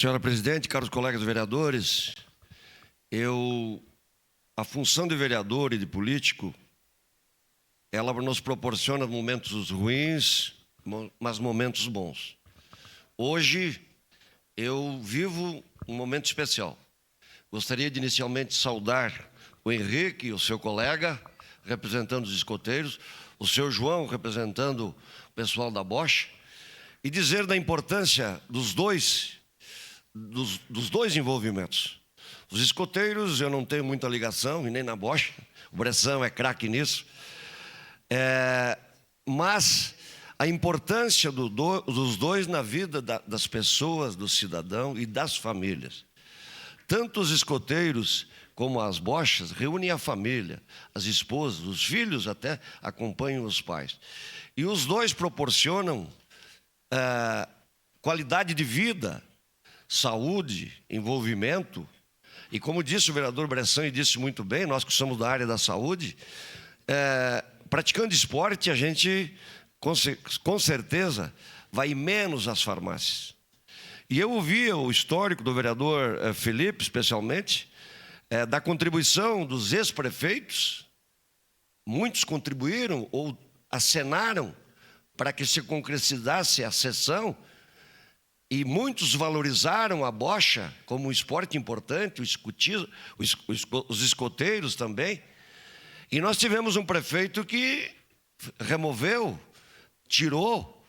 Senhora presidente, caros colegas vereadores, a função de vereador e de político, ela nos proporciona momentos ruins, mas momentos bons. Hoje, eu vivo um momento especial. Gostaria de inicialmente saudar o Henrique, o seu colega, representando os escoteiros, o seu João, representando o pessoal da Bosch, e dizer da importância dos dois envolvimentos. Os escoteiros, eu não tenho muita ligação, e nem na Bosch, o Bressan é craque nisso, mas a importância dos dois na vida das pessoas, do cidadão e das famílias. Tanto os escoteiros como as Boschas reúnem a família, as esposas, os filhos até acompanham os pais. E os dois proporcionam qualidade de vida, saúde, envolvimento. E como disse o vereador Bressan, e disse muito bem, nós que somos da área da saúde, praticando esporte, a gente, com certeza, vai menos às farmácias. E eu ouvia o histórico do vereador Felipe, especialmente, da contribuição dos ex-prefeitos. Muitos contribuíram ou acenaram para que se concretizasse a sessão, e muitos valorizaram a bocha como um esporte importante, os escoteiros também. E nós tivemos um prefeito que removeu, tirou,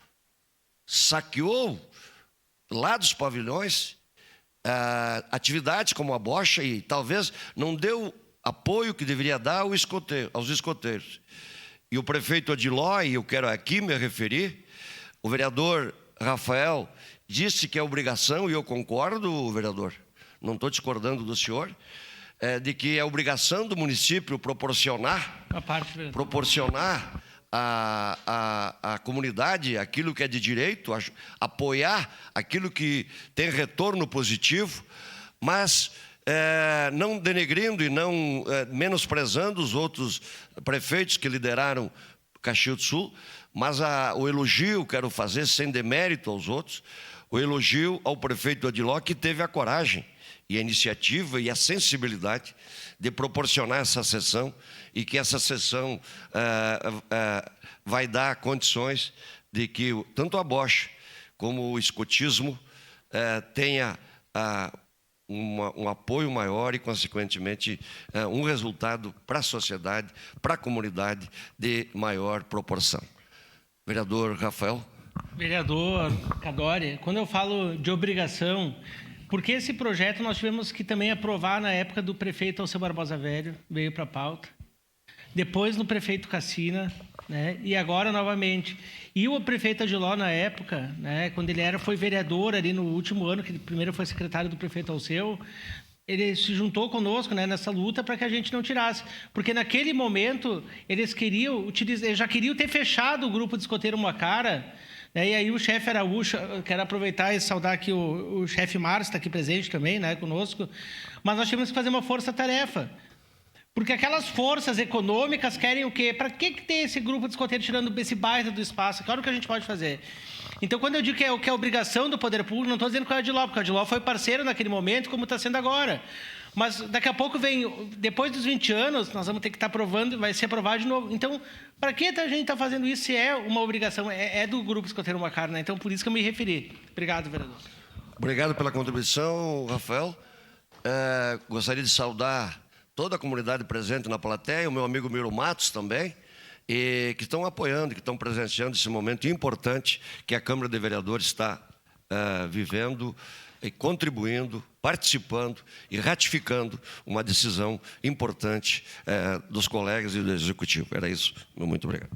saqueou lá dos pavilhões atividades como a bocha e talvez não deu apoio que deveria dar aos escoteiros. E o prefeito Adiló, e eu quero aqui me referir, o vereador Rafael disse que é obrigação, e eu concordo, vereador, não estou discordando do senhor, de que é obrigação do município proporcionar à comunidade aquilo que é de direito, apoiar aquilo que tem retorno positivo, mas não denegrindo e não menosprezando os outros prefeitos que lideraram Caxias do Sul, mas o elogio quero fazer sem demérito aos outros, o elogio ao prefeito Adiló, que teve a coragem e a iniciativa e a sensibilidade de proporcionar essa sessão, e que essa sessão vai dar condições de que tanto a Bosch como o escotismo tenha um apoio maior e, consequentemente, um resultado para a sociedade, para a comunidade de maior proporção. Vereador Rafael. Vereador Cadore, quando eu falo de obrigação, porque esse projeto nós tivemos que também aprovar na época do prefeito Alceu Barbosa Velho, veio para a pauta, depois no prefeito Cassina, né, e agora novamente. E o prefeito Adiló, na época, né, quando ele foi vereador ali no último ano, que primeiro foi secretário do prefeito Alceu, ele se juntou conosco, né, nessa luta para que a gente não tirasse. Porque naquele momento eles já queriam ter fechado o grupo de escoteiro Moacara, né, e aí o chefe Araújo, quero aproveitar e saudar aqui o chefe Márcio, está aqui presente também, né, conosco, mas nós tivemos que fazer uma força-tarefa. Porque aquelas forças econômicas querem o quê? Para que tem esse grupo de escoteiro tirando esse baita do espaço? Claro que a gente pode fazer. Então, quando eu digo que é obrigação do poder público, não estou dizendo que é o Adiló, porque o Adiló foi parceiro naquele momento, como está sendo agora. Mas daqui a pouco depois dos 20 anos, nós vamos ter que estar aprovando, vai ser aprovado de novo. Então, para que a gente está fazendo isso se é uma obrigação? É do grupo escoteiro Moacara, né? Então, por isso que eu me referi. Obrigado, vereador. Obrigado pela contribuição, Rafael. Gostaria de saudar toda a comunidade presente na plateia, o meu amigo Miro Matos também, e que estão apoiando, que estão presenciando esse momento importante que a Câmara de Vereadores está vivendo, e contribuindo, participando e ratificando uma decisão importante dos colegas e do Executivo. Era isso. Muito obrigado.